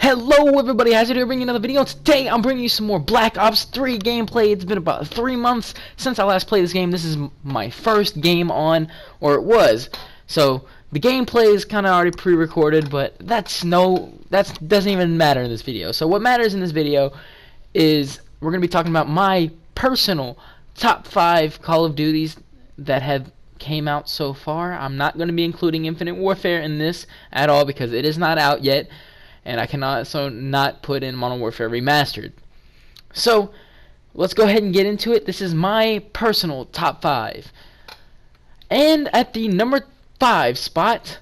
Hello everybody, how's it doing? Bringing another video. Today I'm bringing you some more Black Ops 3 gameplay. It's been about 3 months since I last played this game. This is my first game on, or it was. So the gameplay is kind of already pre-recorded, but that doesn't even matter in this video. So what matters in this video is we're going to be talking about my personal top 5 Call of Duties that have came out so far. I'm not going to be including Infinite Warfare in this at all because it is not out yet. And I can also not put in Modern Warfare Remastered. So, let's go ahead and get into it. This is my personal top 5. And at the number 5 spot,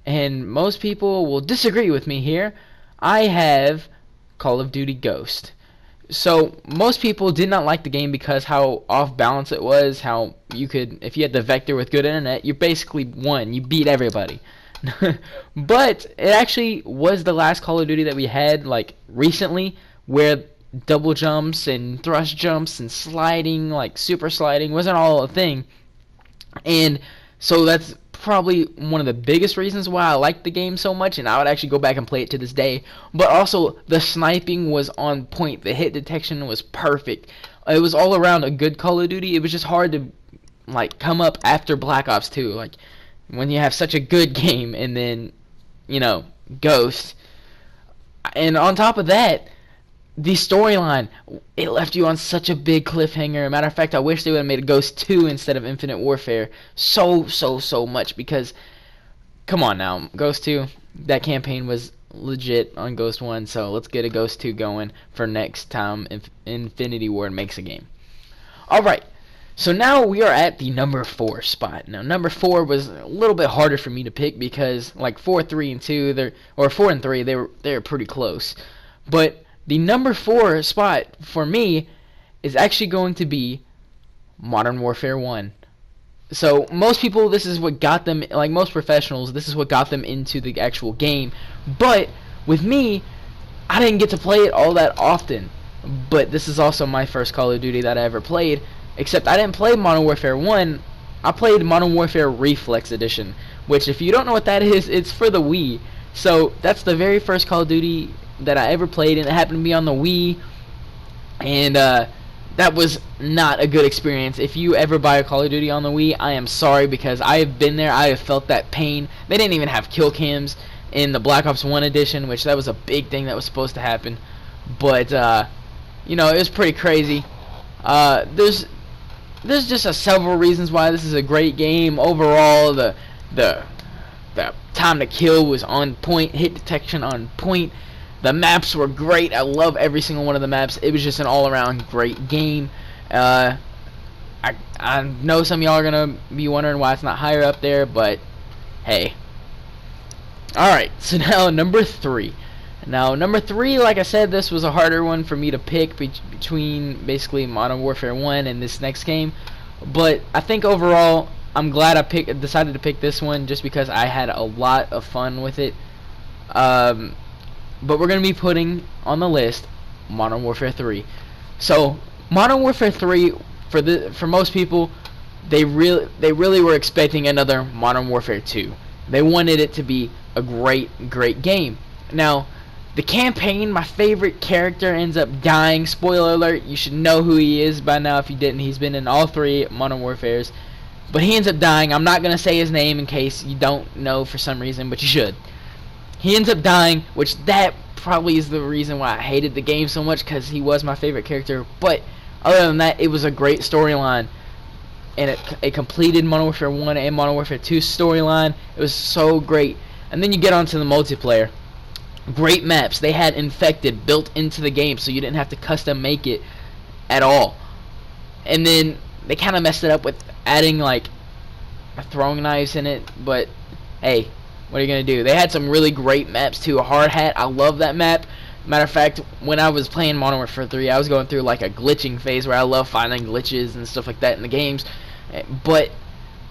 and most people will disagree with me here, I have Call of Duty Ghost. So, most people did not like the game because how off balance it was, how you could, if you had the Vector with good internet, you basically won. You beat everybody. But it actually was the last Call of Duty that we had like recently where double jumps and thrust jumps and sliding, like super sliding, wasn't all a thing. And so that's probably one of the biggest reasons why I like the game so much, and I would actually go back and play it to this day. But also the sniping was on point, the hit detection was perfect. It was all around a good Call of Duty. It was just hard to like come up after Black Ops 2. Like when you have such a good game and then, you know, Ghost. And on top of that, the storyline, it left you on such a big cliffhanger. Matter of fact, I wish they would have made a Ghost 2 instead of Infinite Warfare. So much, because, come on now, Ghost 2, that campaign was legit on Ghost 1, so let's get a Ghost 2 going for next time Infinity Ward makes a game. Alright. So now we are at the number 4 spot. Now number 4 was a little bit harder for me to pick because like 4, 3, and 2, or 4 and 3, they're pretty close. But the number 4 spot for me is actually going to be Modern Warfare 1. So most people, this is what got them, like most professionals, this is what got them into the actual game. But with me, I didn't get to play it all that often. But this is also my first Call of Duty that I ever played. Except I didn't play Modern Warfare 1, I played Modern Warfare Reflex Edition, which if you don't know what that is, it's for the Wii. So that's the very first Call of Duty that I ever played, and it happened to be on the Wii, and that was not a good experience. If you ever buy a Call of Duty on the Wii, I am sorry, because I have been there, I have felt that pain. They didn't even have kill cams in the Black Ops 1 edition, which that was a big thing that was supposed to happen, but you know, it was pretty crazy. There's just several reasons why this is a great game. Overall, the time to kill was on point, hit detection on point. The maps were great. I love every single one of the maps. It was just an all-around great game. I know some of y'all are gonna be wondering why it's not higher up there, but hey. Alright, so now number 3. Now, number 3, like I said, this was a harder one for me to pick between basically Modern Warfare 1 and this next game. But I think overall, I'm glad I decided to pick this one just because I had a lot of fun with it. But we're going to be putting on the list Modern Warfare 3. So, Modern Warfare 3, for most people, they really were expecting another Modern Warfare 2. They wanted it to be a great game. Now, the campaign, my favorite character ends up dying. Spoiler alert, you should know who he is by now if you didn't. He's been in all 3 Modern Warfares. But he ends up dying. I'm not going to say his name in case you don't know for some reason, but you should. He ends up dying, which that probably is the reason why I hated the game so much, because he was my favorite character. But other than that, it was a great storyline. And it completed Modern Warfare 1 and Modern Warfare 2 storyline. It was so great. And then you get onto the multiplayer. Great maps. They had Infected built into the game, so you didn't have to custom make it at all. And then they kind of messed it up with adding like throwing knives in it, but hey, what are you gonna do? They had some really great maps too. Hard Hat, I love that map. Matter of fact, when I was playing Modern Warfare 3, I was going through like a glitching phase where I love finding glitches and stuff like that in the games. But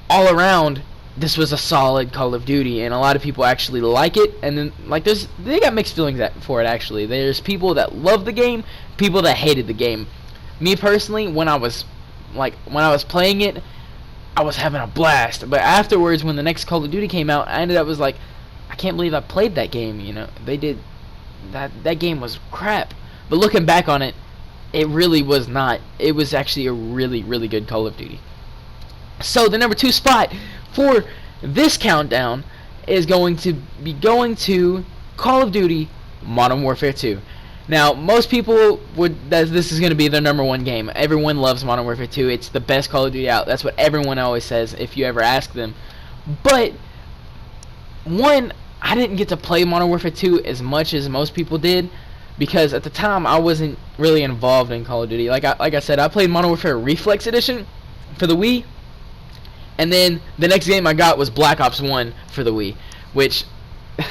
all around, this was a solid Call of Duty, and a lot of people actually like it. And then like they got mixed feelings for it actually. There's people that love the game, people that hated the game. Me personally, when I was playing it, I was having a blast. But afterwards, when the next Call of Duty came out, I ended up like, I can't believe I played that game. You know, they did that game was crap. But looking back on it, it really was not. It was actually a really good Call of Duty. So the number 2 spot for this countdown is going to be going to Call of Duty Modern Warfare 2. Now, most people would this is going to be their number 1 game. Everyone loves Modern Warfare 2. It's the best Call of Duty out. That's what everyone always says if you ever ask them. But one, I didn't get to play Modern Warfare 2 as much as most people did because at the time I wasn't really involved in Call of Duty. Like I said, I played Modern Warfare Reflex Edition for the Wii, and then the next game I got was Black Ops 1 for the Wii, which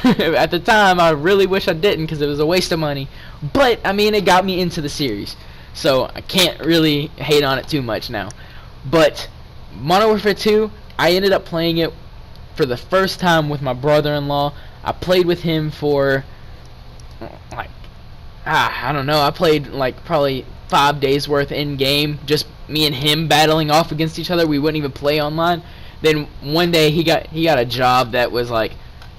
at the time I really wish I didn't because it was a waste of money. But I mean, it got me into the series, so I can't really hate on it too much now. But Modern Warfare 2, I ended up playing it for the first time with my brother-in-law. I played with him for like I don't know. I played like probably 5 days worth in game, just me and him battling off against each other. We wouldn't even play online. Then one day he got a job that was like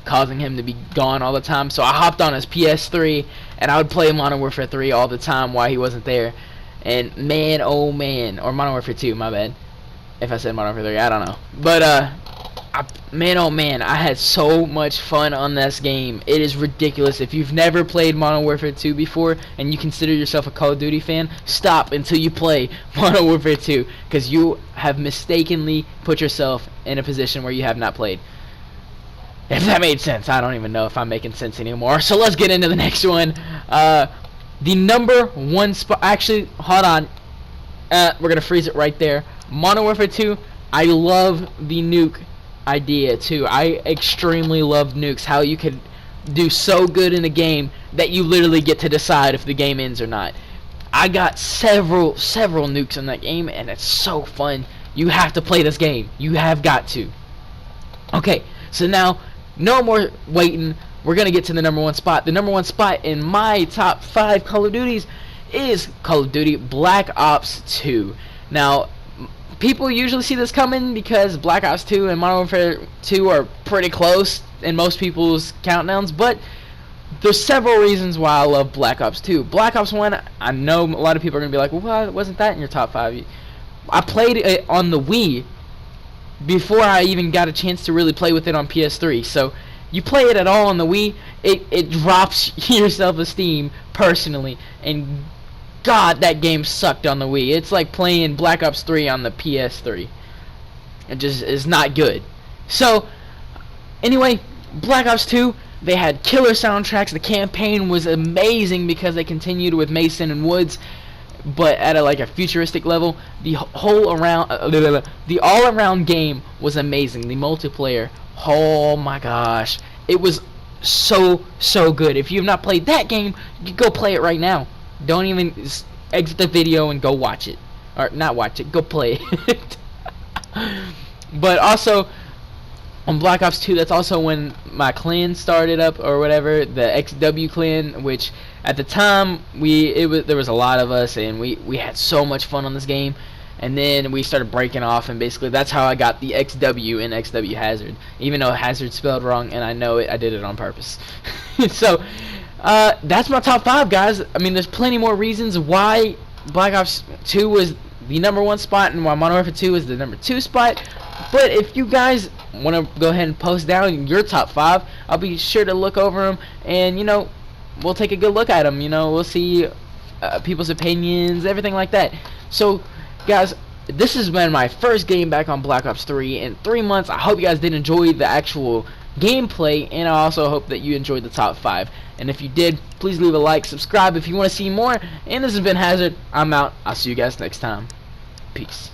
causing him to be gone all the time. So I hopped on his PS3 and I would play Modern Warfare 3 all the time while he wasn't there. And man, oh man, or Modern Warfare 2, my bad. If I said Modern Warfare 3, I don't know. But man, oh man, I had so much fun on this game. It is ridiculous. If you've never played Modern Warfare 2 before and you consider yourself a Call of Duty fan, stop until you play Modern Warfare 2, because you have mistakenly put yourself in a position where you have not played. If that made sense. I don't even know if I'm making sense anymore. So let's get into the next one. The number 1 spot. Actually, hold on. We're gonna freeze it right there. Modern Warfare 2. I love the nuke idea too. I extremely love nukes. How you could do so good in a game that you literally get to decide if the game ends or not. I got several nukes in that game, and it's so fun. You have to play this game. You have got to. Okay, so now no more waiting. We're gonna get to the number 1 spot. The number 1 spot in my top 5 Call of Duties is Call of Duty Black Ops 2. Now, people usually see this coming because Black Ops 2 and Modern Warfare 2 are pretty close in most people's countdowns, but there's several reasons why I love Black Ops 2. Black Ops 1, I know a lot of people are going to be like, well, why wasn't that in your top 5? I played it on the Wii before I even got a chance to really play with it on PS3, so you play it at all on the Wii, it drops your self-esteem personally, and God, that game sucked on the Wii. It's like playing Black Ops 3 on the PS3. It just is not good. So, anyway, Black Ops 2, they had killer soundtracks. The campaign was amazing because they continued with Mason and Woods, but at a futuristic level. The all-around game was amazing. The multiplayer, oh my gosh, it was so good. If you have not played that game, you go play it right now. Don't even exit the video and go watch it. Or not watch it, go play it. But also, on Black Ops 2, that's also when my clan started up, or whatever, the XW clan, which at the time, there was a lot of us, and we had so much fun on this game. And then we started breaking off, and basically that's how I got the XW in XW Hazard. Even though Hazard spelled wrong, and I know it, I did it on purpose. So, that's my top 5, guys. I mean, there's plenty more reasons why Black Ops 2 was the number 1 spot and why Modern Warfare 2 is the number 2 spot. But if you guys want to go ahead and post down your top 5, I'll be sure to look over them, and we'll take a good look at them. We'll see people's opinions, everything like that. So, guys, this has been my first game back on Black Ops 3 in 3 months. I hope you guys did enjoy the actual gameplay, and I also hope that you enjoyed the top 5. And if you did, please leave a like, subscribe if you want to see more. And this has been Hazard. I'm out. I'll see you guys next time. Peace.